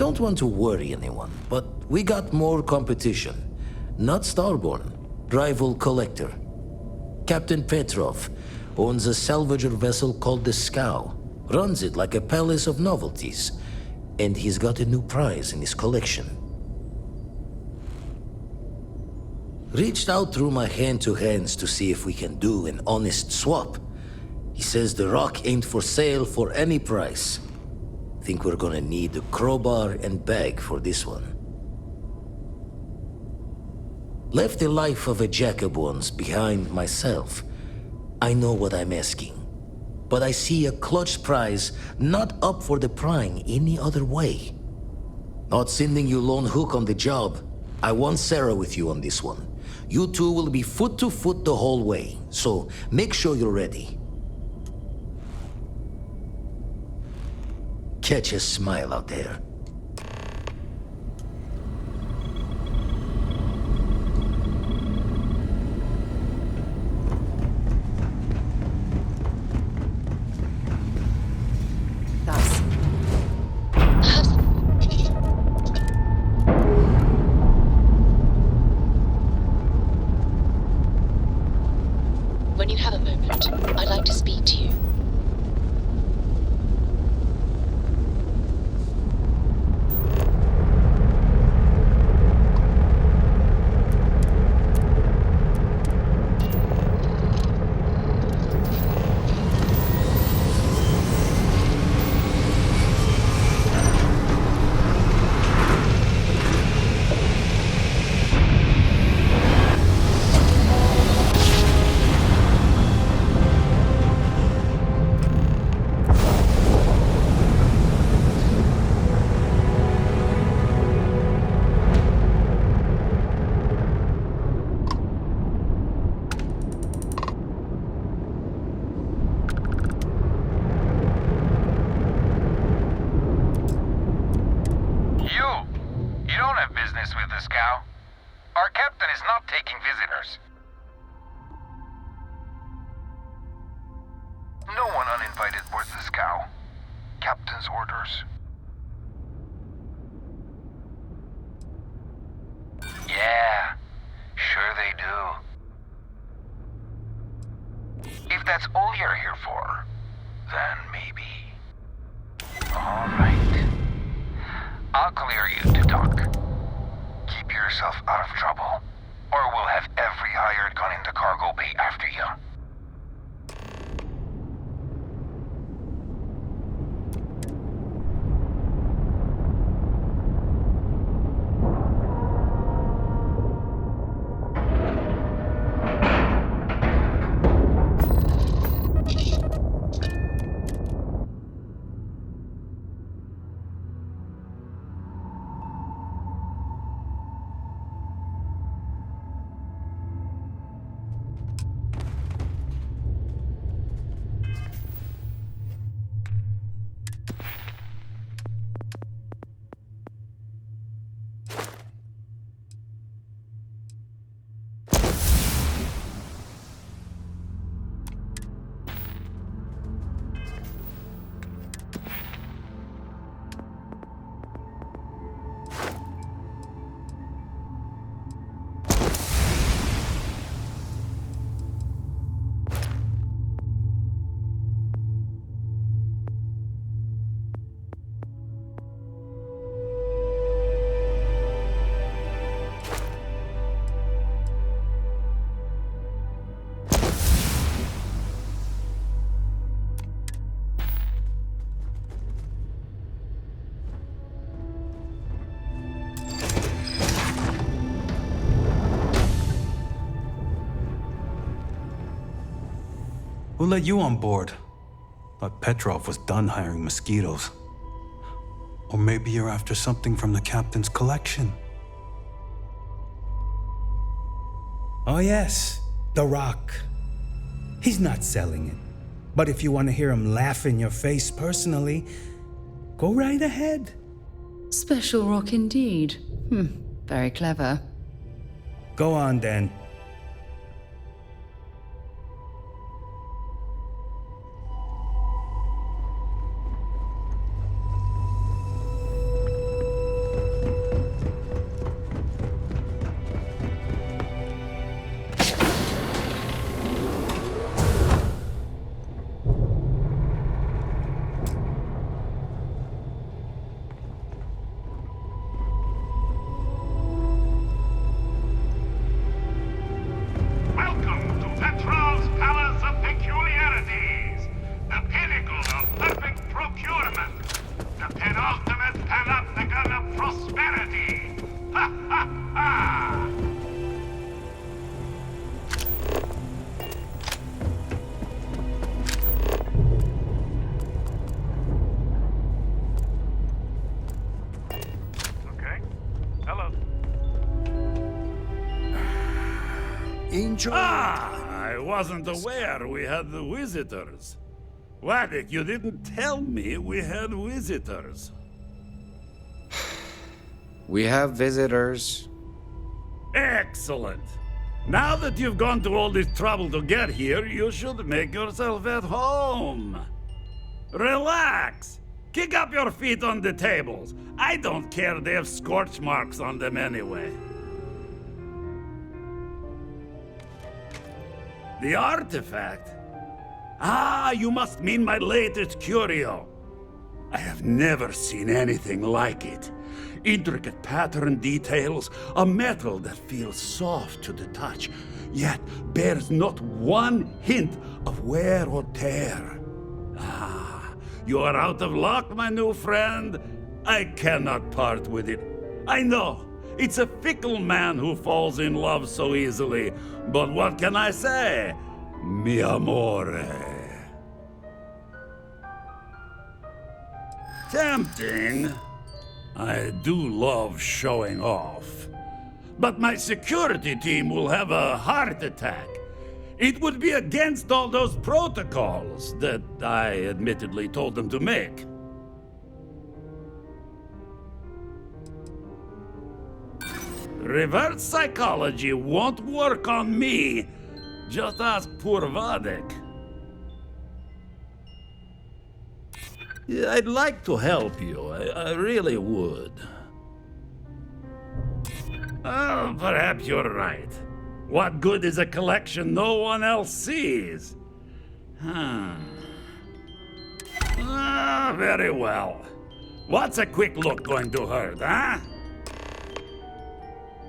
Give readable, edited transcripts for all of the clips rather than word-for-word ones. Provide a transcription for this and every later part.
don't want to worry anyone, but we got more competition. Not Starborn, rival collector. Captain Petrov owns a salvager vessel called the Scow. Runs it like a palace of novelties. And he's got a new prize in his collection. Reached out through my hand-to-hands to see if we can do an honest swap. He says the rock ain't for sale for any price. Think we're gonna need a crowbar and bag for this one. Left the life of a jacob once behind myself. I know what I'm asking. But I see a clutch prize not up for the prying any other way. Not sending you lone hook on the job. I want Sarah with you on this one. You two will be foot to foot the whole way, so make sure you're ready. Catch a smile out there. When you have a moment, I'd like to speak to you. With the Scow. Our captain is not taking visitors. No one uninvited boards the Scow. Captain's orders. Yeah, sure they do. If that's all you're here for, then maybe. All right. I'll clear you to talk. Keep yourself out of trouble, or we'll have every hired gun in the cargo bay after you. Who let you on board? Thought Petrov was done hiring mosquitoes. Or maybe you're after something from the captain's collection. Oh yes, the rock. He's not selling it. But if you want to hear him laugh in your face personally, go right ahead. Special rock indeed. Very clever. Go on then. Enjoy. I wasn't aware we had the visitors. Waddick, you didn't tell me we had visitors. We have visitors. Excellent. Now that you've gone to all this trouble to get here, you should make yourself at home. Relax. Kick up your feet on the tables. I don't care, they have scorch marks on them anyway. The artifact? Ah, you must mean my latest curio. I have never seen anything like it. Intricate pattern details, a metal that feels soft to the touch, yet bears not one hint of wear or tear. Ah, you are out of luck, my new friend. I cannot part with it. I know, it's a fickle man who falls in love so easily, but what can I say? Mi amore. Tempting. I do love showing off. But my security team will have a heart attack. It would be against all those protocols that I admittedly told them to make. Reverse psychology won't work on me. Just ask poor Waddick. I'd like to help you. I really would. Oh, perhaps you're right. What good is a collection no one else sees? Very well. What's a quick look going to hurt, huh?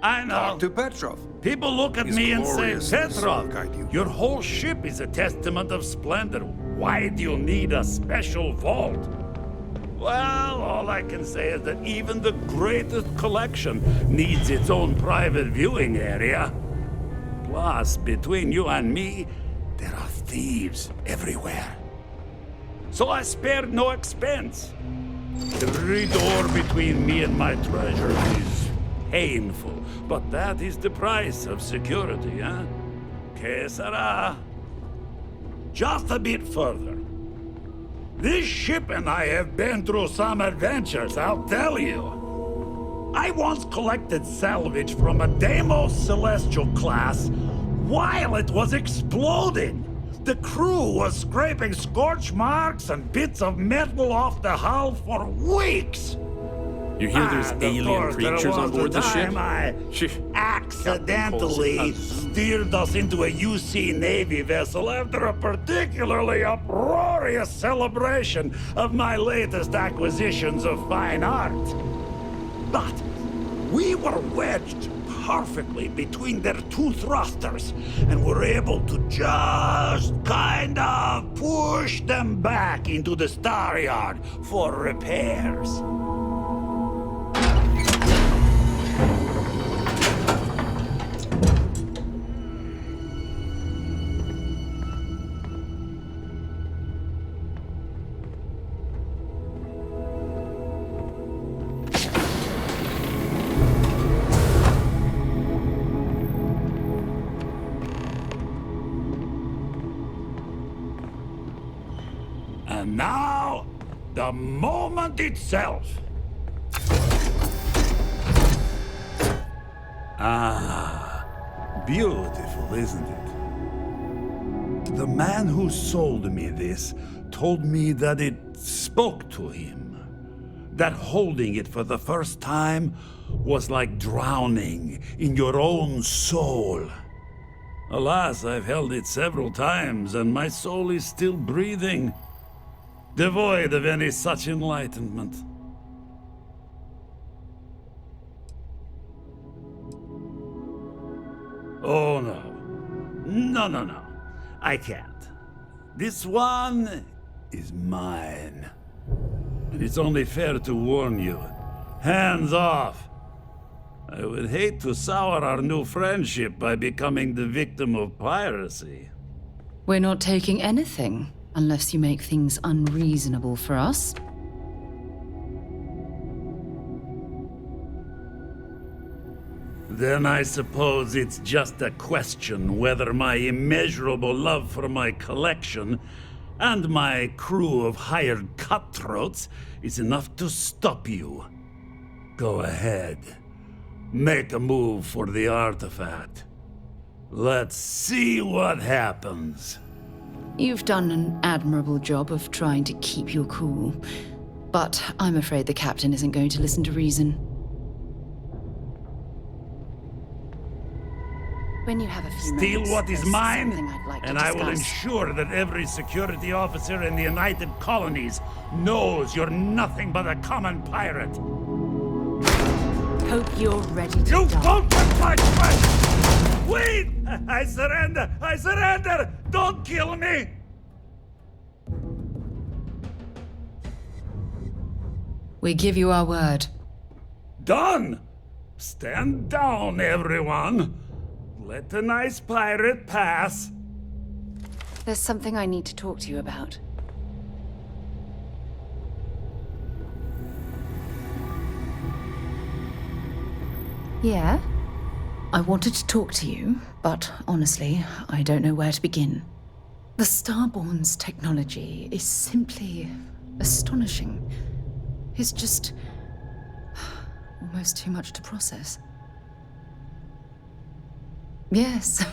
I know. Talk to Petrov. People look at His me and say, gloriousness will Petrov, guide you. your whole ship is a testament of splendor. Why do you need a special vault? Well, all I can say is that even the greatest collection needs its own private viewing area. Plus, between you and me, there are thieves everywhere. So I spared no expense. Every door between me and my treasure is painful, but that is the price of security, huh? Que sera? Just a bit further. This ship and I have been through some adventures, I'll tell you. I once collected salvage from a Deimos Celestial class while it was exploding. The crew was scraping scorch marks and bits of metal off the hull for weeks. You hear there's alien creatures on board the ship? I accidentally steered us into a UC Navy vessel after a particularly uproarious celebration of my latest acquisitions of fine art. But we were wedged perfectly between their two thrusters and were able to just kind of push them back into the star yard for repairs. And now, the moment itself. Ah, beautiful, isn't it? The man who sold me this told me that it spoke to him. That holding it for the first time was like drowning in your own soul. Alas, I've held it several times, and my soul is still breathing, devoid of any such enlightenment. Oh no. No. I can't. This one is mine. And it's only fair to warn you. Hands off. I would hate to sour our new friendship by becoming the victim of piracy. We're not taking anything, unless you make things unreasonable for us. Then I suppose it's just a question whether my immeasurable love for my collection and my crew of hired cutthroats is enough to stop you. Go ahead. Make a move for the artifact. Let's see what happens. You've done an admirable job of trying to keep your cool. But I'm afraid the captain isn't going to listen to reason. When you have a few Steal moments, what is there's mine, something I'd like to and I will discuss. ensure that every security officer in the United Colonies knows you're nothing but a common pirate. Hope you're ready to You die. won't touch my friend! Wait! I surrender! I surrender! Don't kill me! We give you our word. Done! Stand down, everyone! Let the nice pirate pass. There's something I need to talk to you about. Yeah? I wanted to talk to you, but honestly, I don't know where to begin. The Starborn's technology is simply astonishing. It's just almost too much to process. Yes,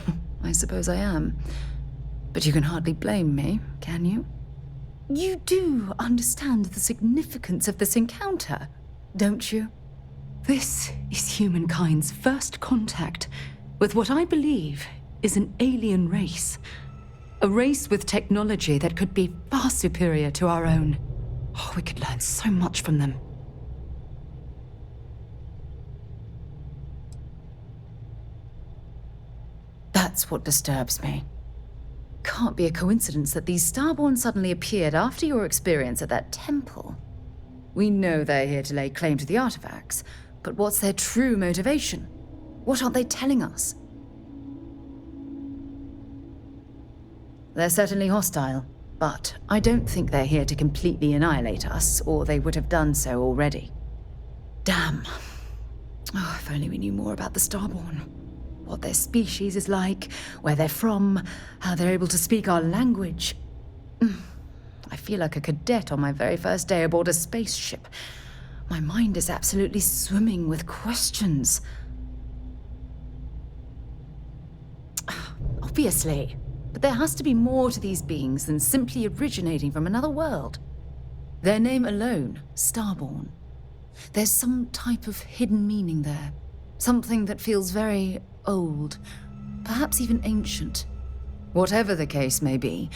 I suppose I am. But you can hardly blame me, can you? You do understand the significance of this encounter, don't you? This is humankind's first contact with what I believe is an alien race. A race with technology that could be far superior to our own. Oh, we could learn so much from them. That's what disturbs me. Can't be a coincidence that these Starborn suddenly appeared after your experience at that temple. We know they're here to lay claim to the artifacts, but what's their true motivation? What aren't they telling us? They're certainly hostile, but I don't think they're here to completely annihilate us, or they would have done so already. Damn. Oh, if only we knew more about the Starborn. What their species is like, where they're from, how they're able to speak our language. I feel like a cadet on my very first day aboard a spaceship. My mind is absolutely swimming with questions. Obviously, but there has to be more to these beings than simply originating from another world. Their name alone, Starborn. There's some type of hidden meaning there. Something that feels very old, perhaps even ancient. Whatever the case may be,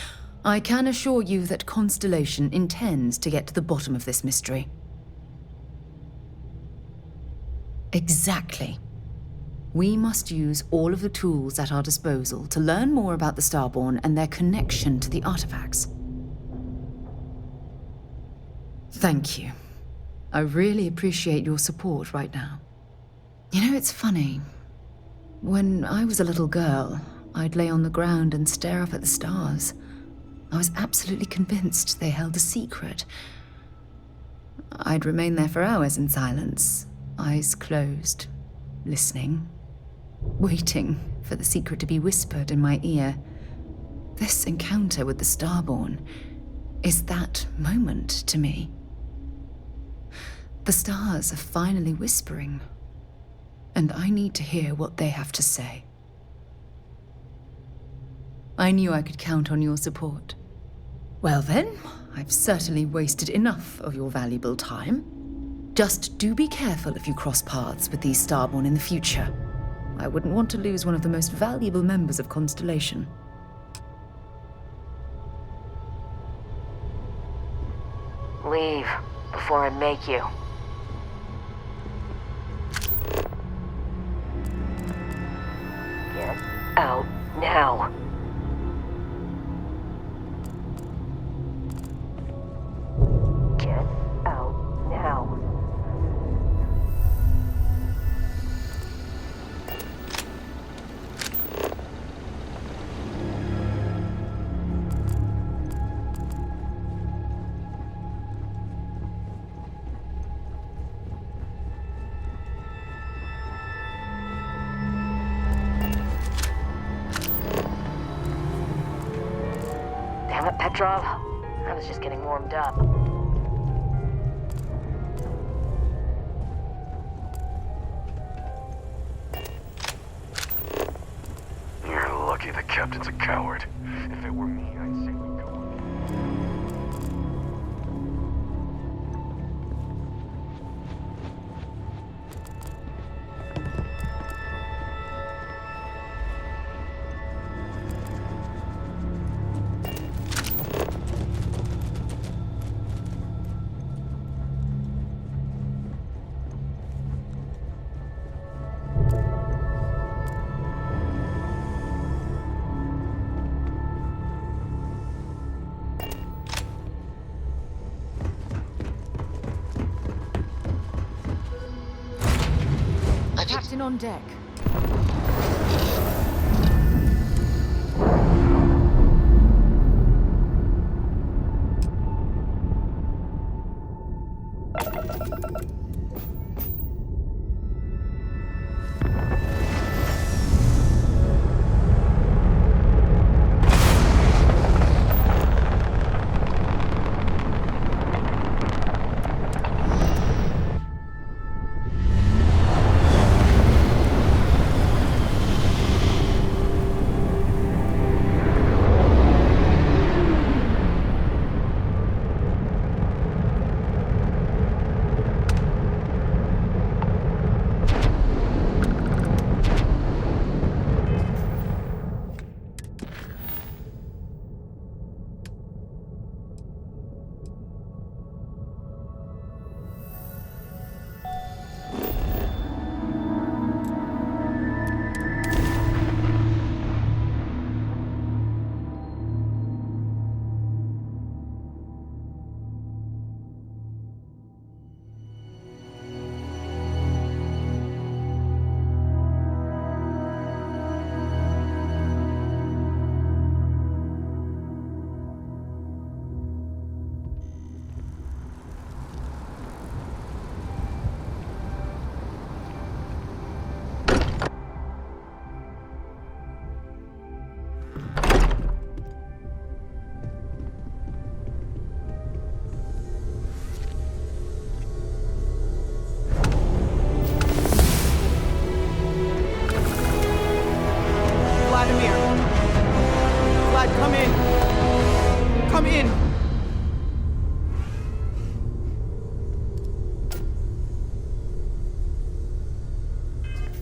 I can assure you that Constellation intends to get to the bottom of this mystery. Exactly. We must use all of the tools at our disposal to learn more about the Starborn and their connection to the artifacts. Thank you. I really appreciate your support right now. You know, it's funny. When I was a little girl, I'd lay on the ground and stare up at the stars. I was absolutely convinced they held a secret. I'd remain there for hours in silence, eyes closed, listening, waiting for the secret to be whispered in my ear. This encounter with the Starborn is that moment to me. The stars are finally whispering, and I need to hear what they have to say. I knew I could count on your support. Well then, I've certainly wasted enough of your valuable time. Just do be careful if you cross paths with these Starborn in the future. I wouldn't want to lose one of the most valuable members of Constellation. Leave before I make you. Get out now. Get out now. Petrov, I was just getting warmed up. You're lucky the captain's a coward. If it were me, I'd say we go. Captain on deck. Vladimir! Vlad, come in! Come in!